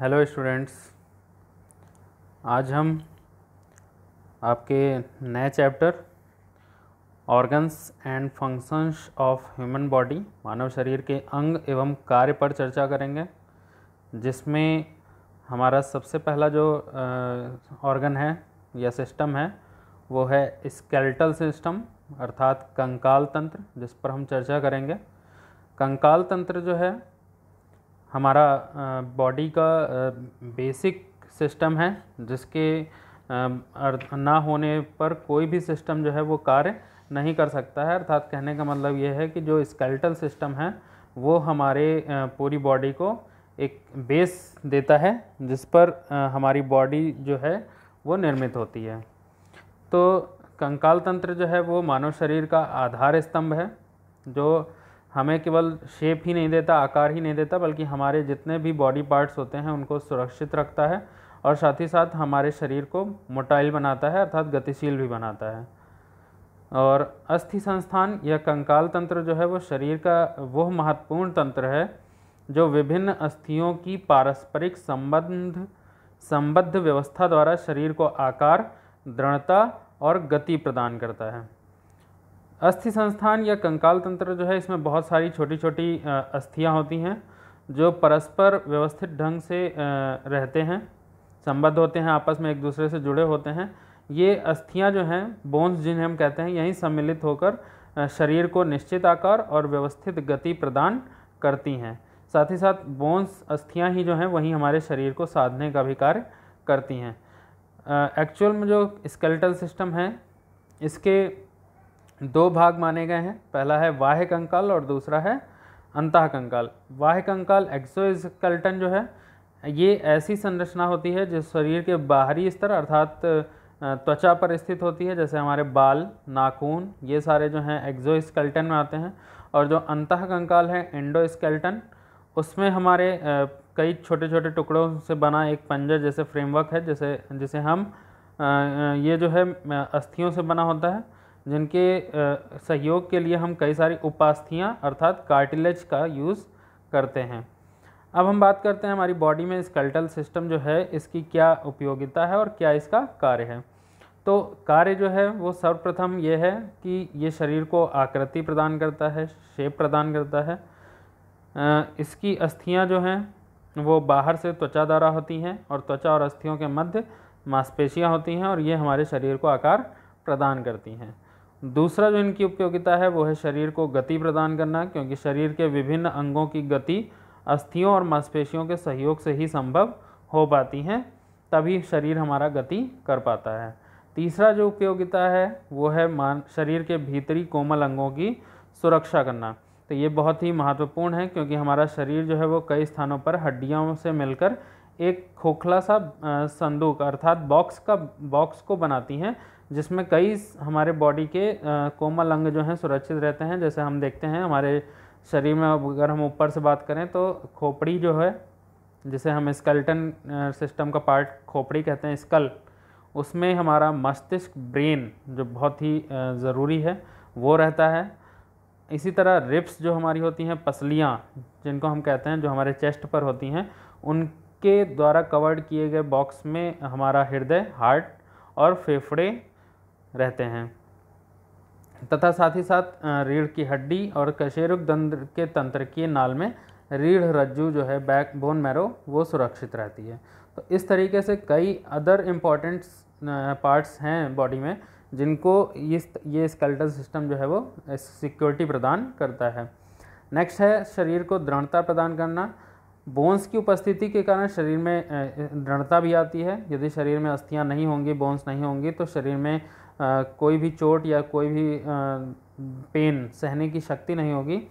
Hello students, आज हम आपके नए chapter organs and functions of human body, मानव शरीर के अंग एवं कार्य पर चर्चा करेंगे, जिसमें हमारा सबसे पहला जो ऑर्गन है या सिस्टम है वो है स्केलेटल सिस्टम अर्थात कंकाल तंत्र, जिस पर हम चर्चा करेंगे। कंकाल तंत्र जो है हमारा बॉडी का बेसिक सिस्टम है, जिसके ना होने पर कोई भी सिस्टम जो है वो कार्य नहीं कर सकता है। अर्थात कहने का मतलब ये है कि जो स्केलेटल सिस्टम है वो हमारे पूरी बॉडी को एक बेस देता है, जिस पर हमारी बॉडी जो है वो निर्मित होती है। तो कंकाल तंत्र जो है वो मानव शरीर का आधार स्तंभ है, जो हमें केवल शेप ही नहीं देता, आकार ही नहीं देता, बल्कि हमारे जितने भी बॉडी पार्ट्स होते हैं उनको सुरक्षित रखता है और साथ ही साथ हमारे शरीर को मोटाइल बनाता है अर्थात गतिशील भी बनाता है। और अस्थि संस्थान या कंकाल तंत्र जो है वो शरीर का वह महत्वपूर्ण तंत्र है जो विभिन्न अस्थियों की पारस्परिक संबद्ध व्यवस्था द्वारा शरीर को आकार, दृढ़ता और गति प्रदान करता है। अस्थि संस्थान या कंकाल तंत्र जो है इसमें बहुत सारी छोटी छोटी अस्थियां होती हैं जो परस्पर व्यवस्थित ढंग से रहते हैं, संबद्ध होते हैं, आपस में एक दूसरे से जुड़े होते हैं। ये अस्थियां जो हैं, बोन्स जिन्हें हम कहते हैं, यहीं सम्मिलित होकर शरीर को निश्चित आकार और व्यवस्थित गति प्रदान करती हैं। साथ ही साथ बोन्स अस्थियां ही जो हैं वही हमारे शरीर को साधने का भी कार्य करती हैं। एक्चुअल में जो स्केलेटल सिस्टम है इसके दो भाग माने गए हैं। पहला है बाह्य कंकाल और दूसरा है अंतः कंकाल। बाह्य कंकाल एक्सोस्केलेटन जो है ये ऐसी संरचना होती है जो शरीर के बाहरी स्तर अर्थात त्वचा पर स्थित होती है, जैसे हमारे बाल, नाखून, ये सारे जो हैं एक्सोस्केलेटन में आते हैं। और जो अंतः कंकाल है एंडोस्केलेटन, उसमें हमारे कई छोटे छोटे टुकड़ों से बना एक पंजर जैसे फ्रेमवर्क है, जिसे हम ये जो है अस्थियों से बना होता है, जिनके सहयोग के लिए हम कई सारी उपास्थियाँ अर्थात कार्टिलेज का यूज़ करते हैं। अब हम बात करते हैं हमारी बॉडी में स्केलेटल सिस्टम जो है इसकी क्या उपयोगिता है और क्या इसका कार्य है। तो कार्य जो है वो सर्वप्रथम ये है कि ये शरीर को आकृति प्रदान करता है, शेप प्रदान करता है। इसकी अस्थियाँ जो हैं वो बाहर से त्वचा द्वारा होती हैं और त्वचा और अस्थियों के मध्य मांसपेशियाँ होती हैं और ये हमारे शरीर को आकार प्रदान करती हैं। दूसरा जो इनकी उपयोगिता है वो है शरीर को गति प्रदान करना, क्योंकि शरीर के विभिन्न अंगों की गति अस्थियों और मांसपेशियों के सहयोग से ही संभव हो पाती हैं, तभी शरीर हमारा गति कर पाता है। तीसरा जो उपयोगिता है वो है शरीर के भीतरी कोमल अंगों की सुरक्षा करना। तो ये बहुत ही महत्वपूर्ण है, क्योंकि हमारा शरीर जो है वो कई स्थानों पर हड्डियों से मिलकर एक खोखला सा संदूक अर्थात बॉक्स को बनाती हैं, जिसमें कई हमारे बॉडी के कोमल अंग जो हैं सुरक्षित रहते हैं। जैसे हम देखते हैं हमारे शरीर में, अगर हम ऊपर से बात करें तो खोपड़ी जो है, जिसे हम स्केलेटन सिस्टम का पार्ट खोपड़ी कहते हैं, स्कल, उसमें हमारा मस्तिष्क, ब्रेन जो बहुत ही ज़रूरी है वो रहता है। इसी तरह रिब्स जो हमारी होती हैं, पसलियाँ जिनको हम कहते हैं, जो हमारे चेस्ट पर होती हैं, उनके द्वारा कवर्ड किए गए बॉक्स में हमारा हृदय, हार्ट और फेफड़े रहते हैं। तथा साथ ही साथ रीढ़ की हड्डी और कशेरुक दंड के तंत्रिकीय नाल में रीढ़ रज्जु जो है, बैक बोन मैरो, वो सुरक्षित रहती है। तो इस तरीके से कई अदर इम्पॉर्टेंट पार्ट्स हैं बॉडी में जिनको ये स्केलेटल सिस्टम जो है वो सिक्योरिटी प्रदान करता है। नेक्स्ट है शरीर को दृढ़ता प्रदान करना। बोन्स की उपस्थिति के कारण शरीर में दृढ़ता भी आती है। यदि शरीर में अस्थियां नहीं होंगी, बोन्स नहीं होंगी, तो शरीर में कोई भी चोट या कोई भी पेन सहने की शक्ति नहीं होगी।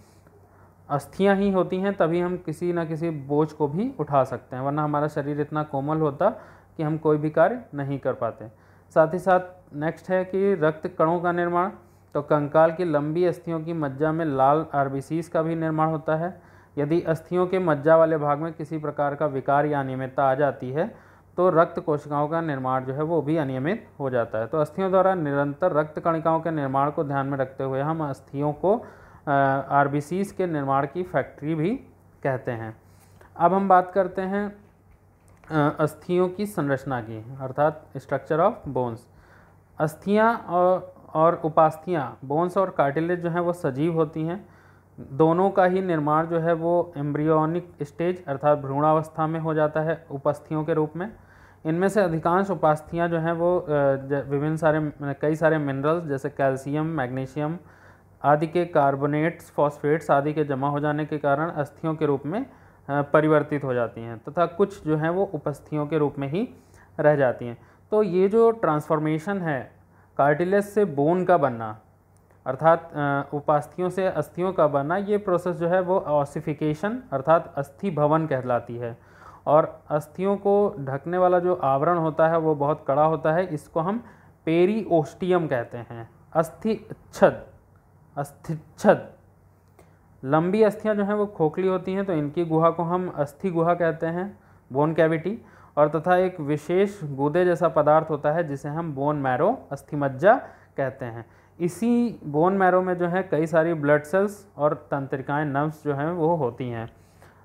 अस्थियां ही होती हैं तभी हम किसी न किसी बोझ को भी उठा सकते हैं, वरना हमारा शरीर इतना कोमल होता कि हम कोई भी कार्य नहीं कर पाते। साथ ही साथ नेक्स्ट है कि रक्त कणों का निर्माण। तो कंकाल की लंबी अस्थियों की मज्जा में लाल आरबीसीज का भी निर्माण होता है। यदि अस्थियों के मज्जा वाले भाग में किसी प्रकार का विकार या अनियमितता आ जाती है तो रक्त कोशिकाओं का निर्माण जो है वो भी अनियमित हो जाता है। तो अस्थियों द्वारा निरंतर रक्त कणिकाओं के निर्माण को ध्यान में रखते हुए हम अस्थियों को आरबीसीज के निर्माण की फैक्ट्री भी कहते हैं। अब हम बात करते हैं अस्थियों की संरचना की, अर्थात स्ट्रक्चर ऑफ बोन्स। अस्थियाँ और उपास्थियाँ, बोन्स और कार्टिलेज जो हैं वो सजीव होती हैं। दोनों का ही निर्माण जो है वो एम्ब्रियोनिक स्टेज अर्थात भ्रूणावस्था में हो जाता है उपास्थियों के रूप में। इनमें से अधिकांश उपास्थियाँ जो हैं वो कई सारे मिनरल्स जैसे कैल्शियम, मैग्नीशियम आदि के कार्बोनेट्स, फॉस्फेट्स आदि के जमा हो जाने के कारण अस्थियों के रूप में परिवर्तित हो जाती हैं तथा कुछ जो हैं वो उपस्थियों के रूप में ही रह जाती हैं। तो ये जो ट्रांसफॉर्मेशन है कार्टिलेज से बोन का बनना अर्थात उपास्थियों से अस्थियों का बनना, ये प्रोसेस जो है वो ऑसिफिकेशन अर्थात अस्थि भवन कहलाती है। और अस्थियों को ढकने वाला जो आवरण होता है वो बहुत कड़ा होता है, इसको हम पेरीओस्टियम कहते हैं। अस्थिच्छद लंबी अस्थियां जो हैं वो खोखली होती हैं, तो इनकी गुहा को हम अस्थि गुहा कहते हैं, बोन कैविटी। और तथा एक विशेष गूदे जैसा पदार्थ होता है जिसे हम बोन मैरो अस्थिमज्जा कहते हैं। इसी बोन मैरो में जो है कई सारी ब्लड सेल्स और तंत्रिकाएं, नर्व्स जो हैं वो होती हैं।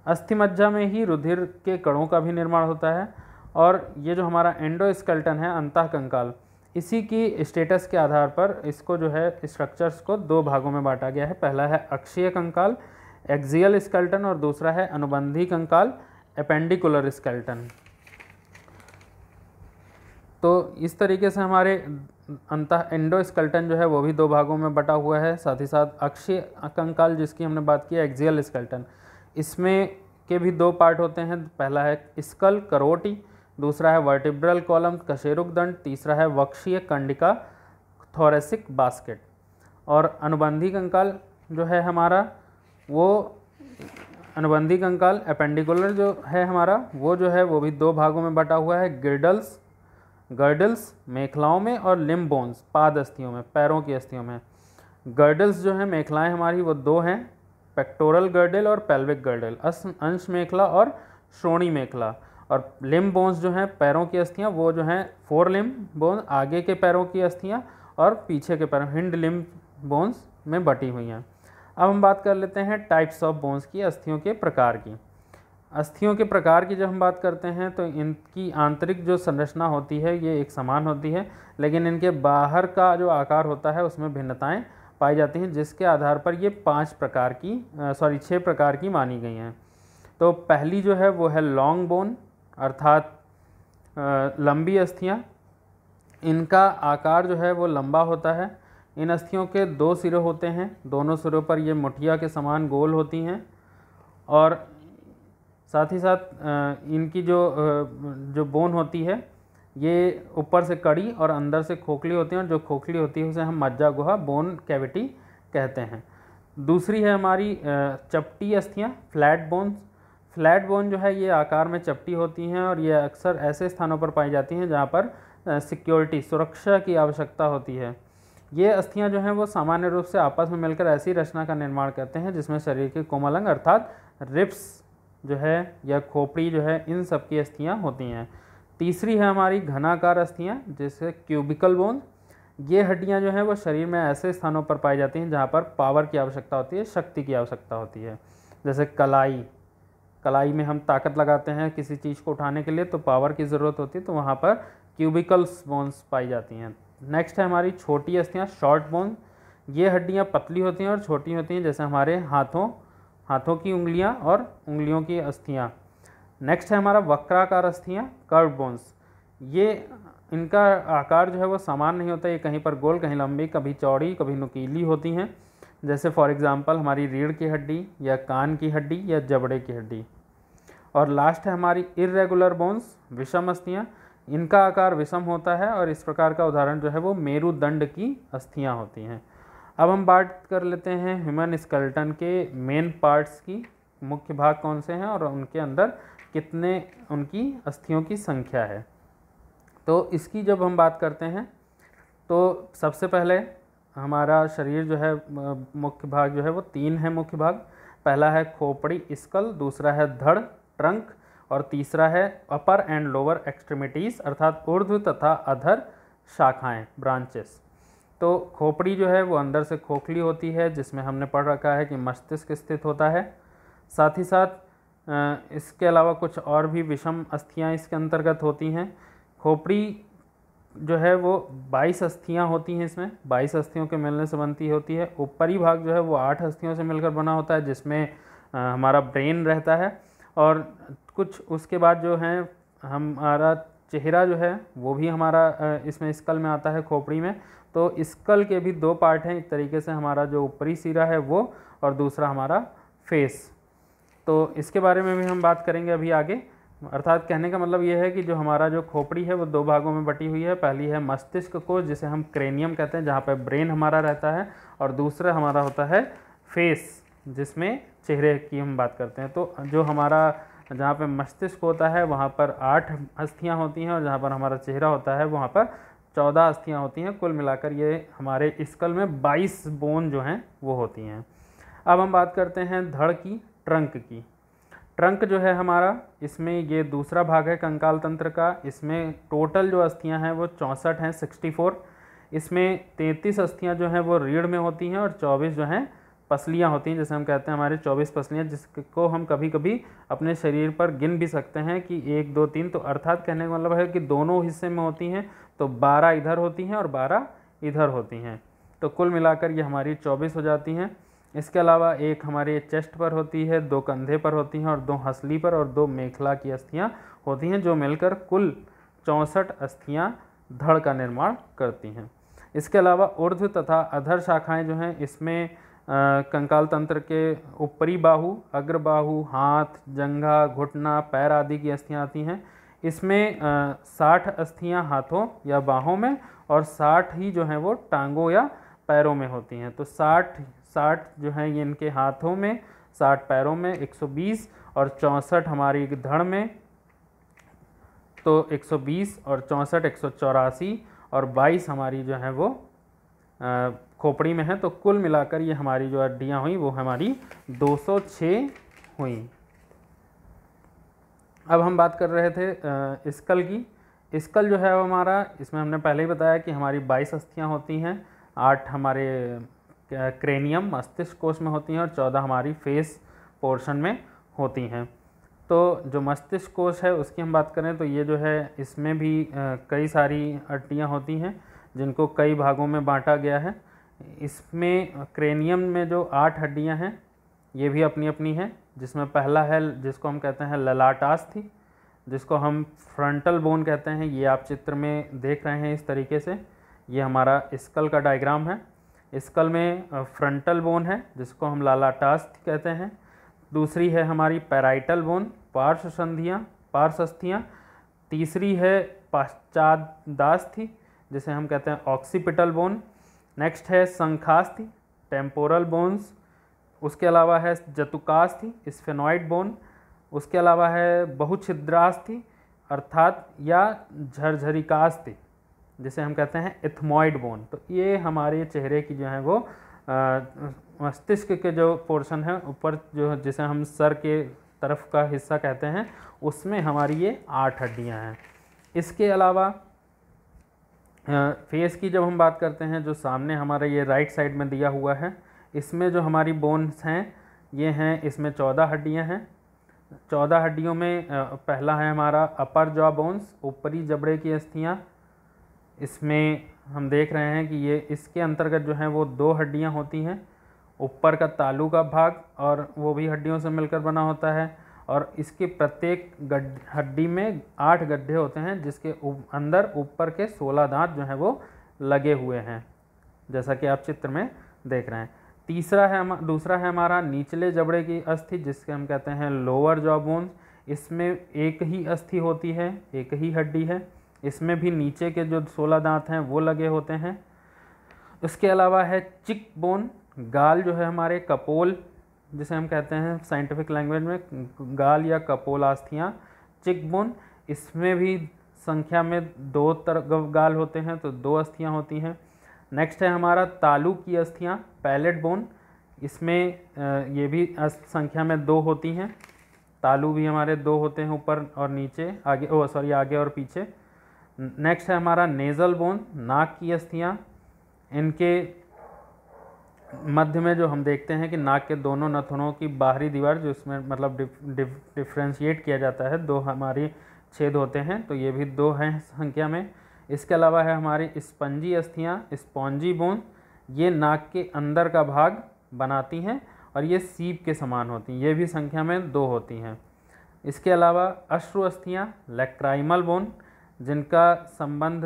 अस्थिमज्जा में ही रुधिर के कणों का भी निर्माण होता है। और ये जो हमारा एंडोस्केलेटन है, अंतःकंकाल, इसी की स्टेटस के आधार पर इसको जो है स्ट्रक्चर्स को दो भागों में बांटा गया है। पहला है अक्षीय कंकाल एक्सियल स्केलेटन और दूसरा है अनुबंधी कंकाल एपेंडिकुलर स्केलेटन। तो इस तरीके से हमारे एंडोस्केलेटन जो है वो भी दो भागों में बटा हुआ है। साथ ही साथ अक्षीय कंकाल जिसकी हमने बात की एक्सियल स्केलेटन, इसमें के भी दो पार्ट होते हैं। पहला है स्कल करोटी, दूसरा है वर्टिब्रल कॉलम कशेरुक दंड, तीसरा है वक्षीय कंडिका थोरेसिक बास्केट। और अनुबंधी कंकाल जो है हमारा वो अनुबंधी कंकाल एपेंडिकुलर जो है हमारा वो जो है वो भी दो भागों में बटा हुआ है। गर्डल्स मेखलाओं में और लिम्ब बोन्स पाद अस्थियों में, पैरों की अस्थियों में। गर्डल्स जो है मेखलाएं हमारी वो दो हैं, पेक्टोरल गर्डल और पेल्विक गर्डल, अंश मेखला और श्रोणी मेखला। और लिम्ब बोन्स जो हैं पैरों की अस्थियां वो जो हैं फोर लिम्ब बोन, आगे के पैरों की अस्थियां और पीछे के पैरों हिंड लिम्ब बोन्स में बटी हुई हैं। अब हम बात कर लेते हैं टाइप्स ऑफ बोन्स की, अस्थियों के प्रकार की। अस्थियों के प्रकार की जब हम बात करते हैं तो इनकी आंतरिक जो संरचना होती है ये एक समान होती है, लेकिन इनके बाहर का जो आकार होता है उसमें भिन्नताएं पाई जाती हैं, जिसके आधार पर ये 6 प्रकार की मानी गई हैं। तो पहली जो है वो है लॉन्ग बोन अर्थात लंबी अस्थियां। इनका आकार जो है वो लंबा होता है। इन अस्थियों के दो सिरे होते हैं, दोनों सिरों पर ये मुठिया के समान गोल होती हैं। और साथ ही साथ इनकी जो बोन होती है ये ऊपर से कड़ी और अंदर से खोखली होती हैं, और जो खोखली होती है उसे हम मज्जा गुहा बोन कैविटी कहते हैं। दूसरी है हमारी चपटी अस्थियां, फ्लैट बोन्स। फ्लैट बोन जो है ये आकार में चपटी होती हैं और ये अक्सर ऐसे स्थानों पर पाई जाती हैं जहाँ पर सिक्योरिटी सुरक्षा की आवश्यकता होती है। ये अस्थियां जो हैं वो सामान्य रूप से आपस में मिलकर ऐसी रचना का निर्माण करते हैं जिसमें शरीर के कोमल अंग अर्थात रिब्स जो है या खोपड़ी जो है, इन सब की अस्थियाँ होती हैं। तीसरी है हमारी घनाकार अस्थियाँ जैसे क्यूबिकल बोन। ये हड्डियाँ जो हैं वो शरीर में ऐसे स्थानों पर पाई जाती हैं जहाँ पर पावर की आवश्यकता होती है, शक्ति की आवश्यकता होती है। जैसे कलाई में हम ताकत लगाते हैं किसी चीज़ को उठाने के लिए, तो पावर की ज़रूरत होती है, तो वहाँ पर क्यूबिकल्स बोन्स पाई जाती हैं। नेक्स्ट है हमारी छोटी अस्थियाँ, शॉर्ट बोन। ये हड्डियाँ पतली होती हैं और छोटी होती हैं, जैसे हमारे हाथों की उंगलियां और उंगलियों की अस्थियां। नेक्स्ट है हमारा वक्राकार अस्थियां, कर्व बोन्स। ये इनका आकार जो है वो समान नहीं होता, ये कहीं पर गोल, कहीं लंबी, कभी चौड़ी, कभी नुकीली होती हैं। जैसे फॉर एग्जांपल हमारी रीढ़ की हड्डी या कान की हड्डी या जबड़े की हड्डी। और लास्ट है हमारी इर्रेगुलर बोन्स, विषम अस्थियां। इनका आकार विषम होता है और इस प्रकार का उदाहरण जो है वो मेरुदंड की अस्थियां होती हैं। अब हम बात कर लेते हैं ह्यूमन स्केलेटन के मेन पार्ट्स की, मुख्य भाग कौन से हैं और उनके अंदर कितने उनकी अस्थियों की संख्या है। तो इसकी जब हम बात करते हैं तो सबसे पहले हमारा शरीर जो है मुख्य भाग जो है वो 3 है मुख्य भाग। पहला है खोपड़ी स्कल, दूसरा है धड़ ट्रंक और तीसरा है अपर एंड लोअर एक्सट्रीमिटीज़ अर्थात ऊर्ध्व तथा अधर शाखाएं ब्रांचेस। तो खोपड़ी जो है वो अंदर से खोखली होती है जिसमें हमने पढ़ रखा है कि मस्तिष्क स्थित होता है। साथ ही साथ इसके अलावा कुछ और भी विषम अस्थियां इसके अंतर्गत होती हैं। खोपड़ी जो है वो 22 अस्थियां होती हैं, इसमें 22 अस्थियों के मिलने से बनती होती है। ऊपरी भाग जो है वो 8 अस्थियों से मिलकर बना होता है, जिसमें हमारा ब्रेन रहता है। और कुछ उसके बाद जो है हमारा चेहरा जो है वो भी हमारा इसमें स्कल में आता है, खोपड़ी में। तो स्कल के भी 2 पार्ट हैं एक तरीके से, हमारा जो ऊपरी सिरा है वो, और दूसरा हमारा फेस। तो इसके बारे में भी हम बात करेंगे अभी आगे। अर्थात कहने का मतलब ये है कि जो हमारा जो खोपड़ी है वो 2 भागों में बटी हुई है। पहली है मस्तिष्क कोश, जिसे हम क्रेनियम कहते हैं, जहाँ पर ब्रेन हमारा रहता है, और दूसरा हमारा होता है फेस, जिसमें चेहरे की हम बात करते हैं। तो जो हमारा जहाँ पे मस्तिष्क होता है वहाँ पर 8 अस्थियाँ होती हैं, और जहाँ पर हमारा चेहरा होता है वहाँ पर 14 अस्थियाँ होती हैं। कुल मिलाकर ये हमारे स्कल में 22 बोन जो हैं वो होती हैं। अब हम बात करते हैं धड़ की, ट्रंक की। ट्रंक जो है हमारा, इसमें ये दूसरा भाग है कंकाल तंत्र का। इसमें टोटल जो अस्थियां हैं वो 64 हैं, 64। इसमें 33 अस्थियां जो हैं वो रीढ़ में होती हैं, और 24 जो हैं पसलियां होती हैं, जैसे हम कहते हैं हमारे 24 पसलियां, जिसको हम कभी कभी अपने शरीर पर गिन भी सकते हैं कि 1 2 3। तो अर्थात कहने का मतलब है कि दोनों हिस्से में होती हैं, तो 12 इधर होती हैं और 12 इधर होती हैं। तो कुल मिलाकर ये हमारी 24 हो जाती हैं। इसके अलावा एक हमारे चेस्ट पर होती है, 2 कंधे पर होती हैं, और 2 हंसली पर, और 2 मेखला की अस्थियां होती हैं, जो मिलकर कुल 64 अस्थियां धड़ का निर्माण करती हैं। इसके अलावा ऊर्ध्व तथा अधर शाखाएं जो हैं, इसमें कंकाल तंत्र के ऊपरी बाहु, अग्र बाहु, हाथ, जंघा, घुटना, पैर आदि की अस्थियां आती हैं। इसमें 60 अस्थियां हाथों या बाहों में, और 60 ही जो हैं वो टांगों या पैरों में होती हैं। तो 60 जो हैं ये इनके हाथों में, 60 पैरों में, 120, और 64 हमारी धड़ में। तो 120 और 64 184, और 22 हमारी जो है वो खोपड़ी में है। तो कुल मिलाकर ये हमारी जो हड्डियाँ हुई वो हमारी 206 हुई। अब हम बात कर रहे थे स्कल की। स्कल जो है वो हमारा, इसमें हमने पहले ही बताया कि हमारी 22 अस्थियाँ होती हैं, 8 हमारे क्रेनियम मस्तिष्क कोश में होती हैं, और 14 हमारी फेस पोर्शन में होती हैं। तो जो मस्तिष्क कोश है उसकी हम बात करें तो ये जो है इसमें भी कई सारी हड्डियाँ होती हैं, जिनको कई भागों में बांटा गया है। इसमें क्रेनियम में जो 8 हड्डियाँ हैं ये भी अपनी अपनी हैं, जिसमें पहला है जिसको हम कहते हैं ललाटास्थि, जिसको हम फ्रंटल बोन कहते हैं। ये आप चित्र में देख रहे हैं इस तरीके से, ये हमारा स्कल का डायग्राम है। स्कल में फ्रंटल बोन है जिसको हम ललाटास्थि कहते हैं। दूसरी है हमारी पैराइटल बोन, पार्श्वस्थियाँ। तीसरी है पाश्चादास्थि, जिसे हम कहते हैं ऑक्सीपिटल बोन। नेक्स्ट है संखास्थि, टेम्पोरल बोन्स। उसके अलावा है जतुकास्थि, स्फेनॉइड बोन। उसके अलावा है बहुछिद्रास्थि अर्थात या झरझरिकास्थि, जिसे हम कहते हैं इथमॉइड बोन। तो ये हमारे चेहरे की जो है वो मस्तिष्क के जो पोर्शन है ऊपर जो, जिसे हम सर के तरफ का हिस्सा कहते हैं, उसमें हमारी ये 8 हड्डियां हैं। इसके अलावा फेस की जब हम बात करते हैं, जो सामने हमारा ये राइट साइड में दिया हुआ है, इसमें जो हमारी बोन्स हैं ये हैं, इसमें 14 हड्डियां हैं। 14 हड्डियों में पहला है हमारा अपर जॉ बोन्स, ऊपरी जबड़े की अस्थियाँ। इसमें हम देख रहे हैं कि ये इसके अंतर्गत जो हैं वो 2 हड्डियां होती हैं, ऊपर का तालू का भाग, और वो भी हड्डियों से मिलकर बना होता है। और इसके प्रत्येक हड्डी में 8 गड्ढे होते हैं, जिसके अंदर ऊपर के 16 दांत जो हैं वो लगे हुए हैं, जैसा कि आप चित्र में देख रहे हैं। दूसरा है हमारा निचले जबड़े की अस्थि, जिसके हम कहते हैं लोअर जॉ बोन। इसमें एक ही अस्थि होती है, एक ही हड्डी है। इसमें भी नीचे के जो 16 दांत हैं वो लगे होते हैं। उसके अलावा है चिक बोन, गाल जो है हमारे कपोल, जिसे हम कहते हैं साइंटिफिक लैंग्वेज में गाल या कपोलास्थियाँ, चिक बोन। इसमें भी संख्या में 2 तरह गाल होते हैं, तो 2 अस्थियाँ होती हैं। नेक्स्ट है हमारा तालू की अस्थियाँ, पैलेट बोन। इसमें ये भी संख्या में 2 होती हैं। तालू भी हमारे 2 होते हैं, ऊपर और नीचे, आगे और पीछे। नेक्स्ट है हमारा नेज़ल बोन, नाक की अस्थियाँ। इनके मध्य में जो हम देखते हैं कि नाक के दोनों नथुनों की बाहरी दीवार जो इसमें मतलब डिफ्रेंशिएट किया जाता है, दो हमारी छेद होते हैं, तो ये भी दो हैं संख्या में। इसके अलावा है हमारी स्पंजी अस्थियाँ, स्पॉन्जी बोन, ये नाक के अंदर का भाग बनाती हैं और ये सीप के समान होती हैं, ये भी संख्या में दो होती हैं। इसके अलावा अश्रु अस्थियाँ, लैक्राइमल बोन, जिनका संबंध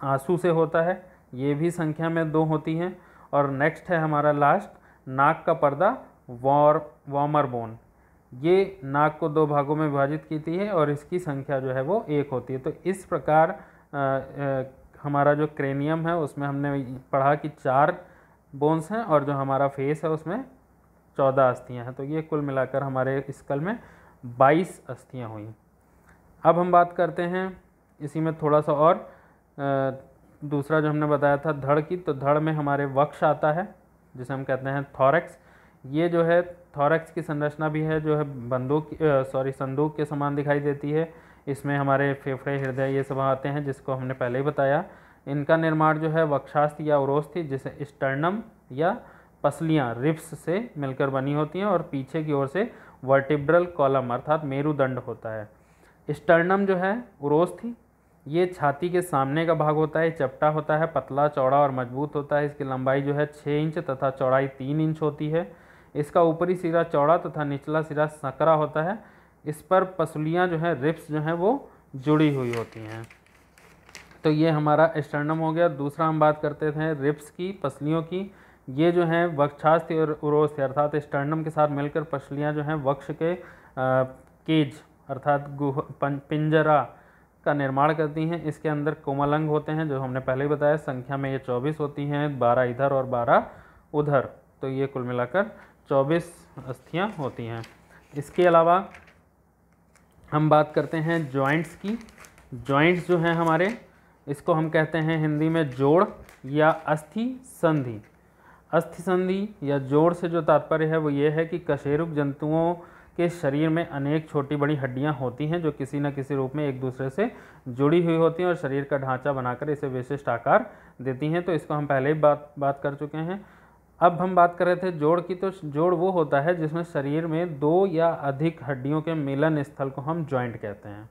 आंसू से होता है, ये भी संख्या में दो होती हैं। और नेक्स्ट है हमारा लास्ट, नाक का पर्दा, वॉर्मर बोन, ये नाक को दो भागों में विभाजित की है और इसकी संख्या जो है वो एक होती है। तो इस प्रकार हमारा जो क्रेनियम है उसमें हमने पढ़ा कि 4 बोन्स हैं और जो हमारा फेस है उसमें 14 अस्थियाँ हैं। तो ये कुल मिलाकर हमारे स्कल में 22 अस्थियाँ हुई। अब हम बात करते हैं इसी में थोड़ा सा और दूसरा जो हमने बताया था धड़ की, तो धड़ में हमारे वक्ष आता है जिसे हम कहते हैं थॉरैक्स। ये जो है थॉरैक्स की संरचना भी है जो है संदूक के समान दिखाई देती है। इसमें हमारे फेफड़े, हृदय ये सब आते हैं जिसको हमने पहले ही बताया। इनका निर्माण जो है वक्षास्थि या उरोस्थि जिसे स्टर्नम या पसलियाँ रिब्स से मिलकर बनी होती हैं और पीछे की ओर से वर्टिब्रल कॉलम अर्थात मेरुदंड होता है। स्टर्नम जो है उरोस्थि, ये छाती के सामने का भाग होता है, चपटा होता है, पतला, चौड़ा और मजबूत होता है। इसकी लंबाई जो है 6 इंच तथा चौड़ाई 3 इंच होती है। इसका ऊपरी सिरा चौड़ा तथा निचला सिरा संकरा होता है। इस पर पसलियाँ जो है रिब्स जो हैं वो जुड़ी हुई होती हैं। तो ये हमारा स्टर्नम हो गया। दूसरा हम बात करते थे रिब्स की, पसलियों की। ये जो हैं वक्षास्थि और उरोस्थि अर्थात स्टर्नम के साथ मिलकर पसलियाँ जो हैं वक्ष के केज अर्थात पिंजरा का निर्माण करती हैं। इसके अंदर कोमल अंग होते हैं जो हमने पहले ही बताया, संख्या में ये 24 होती हैं, 12 इधर और 12 उधर। तो ये कुल मिलाकर 24 अस्थियाँ होती हैं। इसके अलावा हम बात करते हैं जॉइंट्स की। जॉइंट्स जो हैं हमारे, इसको हम कहते हैं हिंदी में जोड़ या अस्थि संधि। अस्थि संधि या जोड़ से जो तात्पर्य है वो ये है कि कशेरुक जंतुओं के शरीर में अनेक छोटी बड़ी हड्डियां होती हैं जो किसी न किसी रूप में एक दूसरे से जुड़ी हुई होती हैं और शरीर का ढांचा बनाकर इसे विशिष्ट आकार देती हैं। तो इसको हम पहले ही बात कर चुके हैं। अब हम बात कर रहे थे जोड़ की। तो जोड़ वो होता है जिसमें शरीर में 2 या अधिक हड्डियों के मिलन स्थल को हम जॉइंट कहते हैं।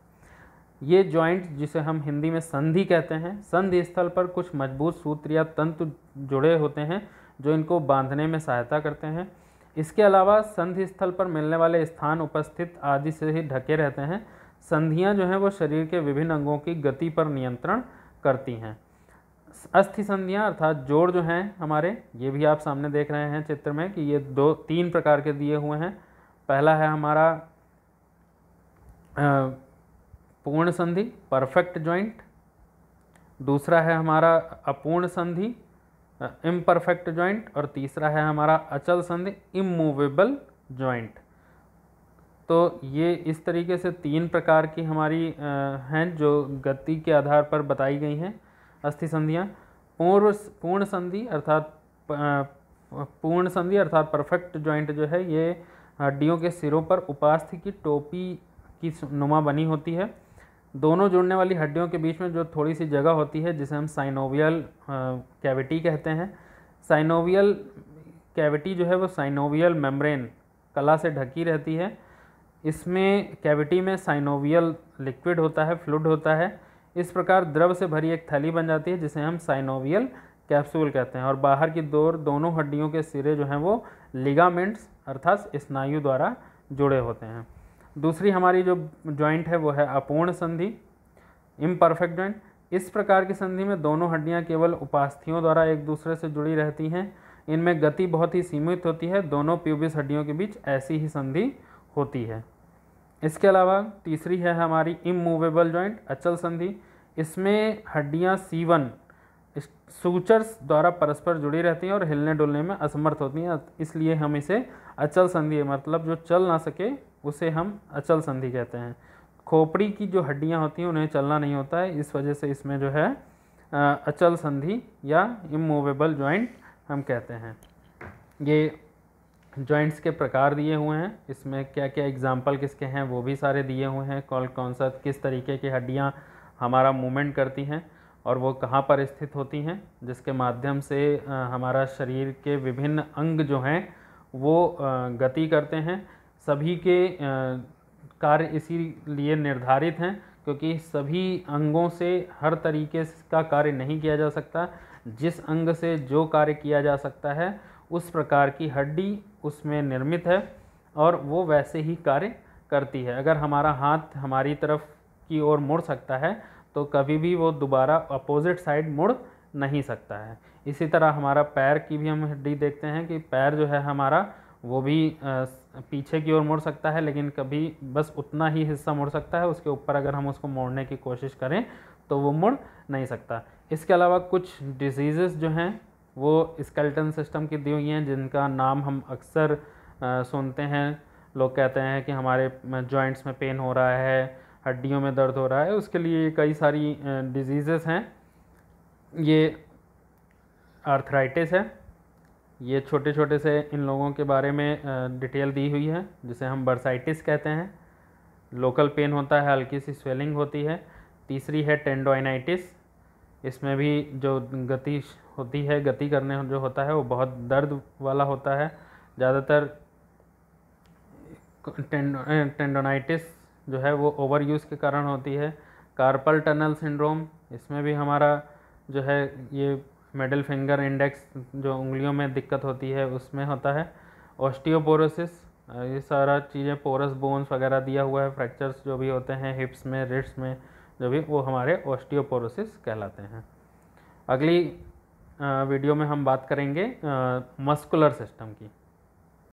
ये जॉइंट जिसे हम हिंदी में संधि कहते हैं, संधि स्थल पर कुछ मजबूत सूत्र या तंतु जुड़े होते हैं जो इनको बांधने में सहायता करते हैं। इसके अलावा संधि स्थल पर मिलने वाले स्थान उपस्थित आदि से ही ढके रहते हैं। संधियां जो हैं वो शरीर के विभिन्न अंगों की गति पर नियंत्रण करती हैं। अस्थि संधियां अर्थात जोड़ जो हैं हमारे, ये भी आप सामने देख रहे हैं चित्र में कि ये 3 प्रकार के दिए हुए हैं। पहला है हमारा पूर्ण संधि परफेक्ट जॉइंट, दूसरा है हमारा अपूर्ण संधि इम्परफेक्ट जॉइंट और तीसरा है हमारा अचल संधि इमूवेबल जॉइंट। तो ये इस तरीके से 3 प्रकार की हमारी हैं जो गति के आधार पर बताई गई हैं अस्थि संधियाँ। पूर्ण संधि अर्थात परफेक्ट जॉइंट जो है ये हड्डियों के सिरों पर उपास्थि की टोपी की नुमा बनी होती है। दोनों जुड़ने वाली हड्डियों के बीच में जो थोड़ी सी जगह होती है जिसे हम साइनोवियल कैविटी कहते हैं। साइनोवियल कैविटी जो है वो साइनोवियल मेम्ब्रेन कला से ढकी रहती है। इसमें कैविटी में साइनोवियल लिक्विड होता है, फ्लूइड होता है। इस प्रकार द्रव से भरी एक थैली बन जाती है जिसे हम साइनोवियल कैप्सूल कहते हैं। और बाहर की दोनों हड्डियों के सिरे जो हैं वो लिगामेंट्स अर्थात स्नायु द्वारा जुड़े होते हैं। दूसरी हमारी जो जॉइंट है वो है अपूर्ण संधि इम्परफेक्ट जॉइंट। इस प्रकार की संधि में दोनों हड्डियां केवल उपास्थियों द्वारा एक दूसरे से जुड़ी रहती हैं। इनमें गति बहुत ही सीमित होती है। दोनों प्यूबिस हड्डियों के बीच ऐसी ही संधि होती है। इसके अलावा तीसरी है हमारी इमूवेबल जॉइंट अचल संधि। इसमें हड्डियां C1 सूचर्स द्वारा परस्पर जुड़ी रहती हैं और हिलने डुलने में असमर्थ होती हैं, इसलिए हम इसे अचल संधि मतलब जो चल ना सके उसे हम अचल संधि कहते हैं। खोपड़ी की जो हड्डियां होती हैं उन्हें चलना नहीं होता है, इस वजह से इसमें जो है अचल संधि या इमूवेबल जॉइंट हम कहते हैं। ये जॉइंट्स के प्रकार दिए हुए हैं, इसमें क्या क्या एग्जाम्पल किसके हैं वो भी सारे दिए हुए हैं। कौन सा किस तरीके की हड्डियाँ हमारा मूवमेंट करती हैं और वो कहाँ पर स्थित होती हैं, जिसके माध्यम से हमारा शरीर के विभिन्न अंग जो हैं वो गति करते हैं। सभी के कार्य इसीलिए निर्धारित हैं क्योंकि सभी अंगों से हर तरीके का कार्य नहीं किया जा सकता। जिस अंग से जो कार्य किया जा सकता है उस प्रकार की हड्डी उसमें निर्मित है और वो वैसे ही कार्य करती है। अगर हमारा हाथ हमारी तरफ की ओर मुड़ सकता है तो कभी भी वो दोबारा अपोजिट साइड मुड़ नहीं सकता है। इसी तरह हमारा पैर की भी हम हड्डी देखते हैं कि पैर जो है हमारा वो भी पीछे की ओर मुड़ सकता है, लेकिन कभी बस उतना ही हिस्सा मुड़ सकता है, उसके ऊपर अगर हम उसको मोड़ने की कोशिश करें तो वो मुड़ नहीं सकता। इसके अलावा कुछ डिजीज़ेस जो हैं वो स्केलेटन सिस्टम की दी हुई हैं, जिनका नाम हम अक्सर सुनते हैं। लोग कहते हैं कि हमारे जॉइंट्स में पेन हो रहा है, हड्डियों में दर्द हो रहा है, उसके लिए कई सारी डिजीज़ेस हैं। ये आर्थराइटिस है, ये छोटे छोटे से इन लोगों के बारे में डिटेल दी हुई है, जिसे हम बर्साइटिस कहते हैं। लोकल पेन होता है, हल्की सी स्वेलिंग होती है। तीसरी है टेंडोइनाइटिस, इसमें भी जो गति होती है, गति करने जो होता है वो बहुत दर्द वाला होता है। ज़्यादातर टेंडोनाइटिस जो है वो ओवर यूज़ के कारण होती है। कार्पल टनल सिंड्रोम, इसमें भी हमारा जो है ये मिडिल फिंगर इंडेक्स जो उंगलियों में दिक्कत होती है उसमें होता है। ऑस्टियोपोरोसिस, ये सारा चीज़ें पोरस बोन्स वगैरह दिया हुआ है, फ्रैक्चर्स जो भी होते हैं हिप्स में, रिट्स में जो भी, वो हमारे ऑस्टियोपोरोसिस कहलाते हैं। अगली वीडियो में हम बात करेंगे मस्कुलर सिस्टम की।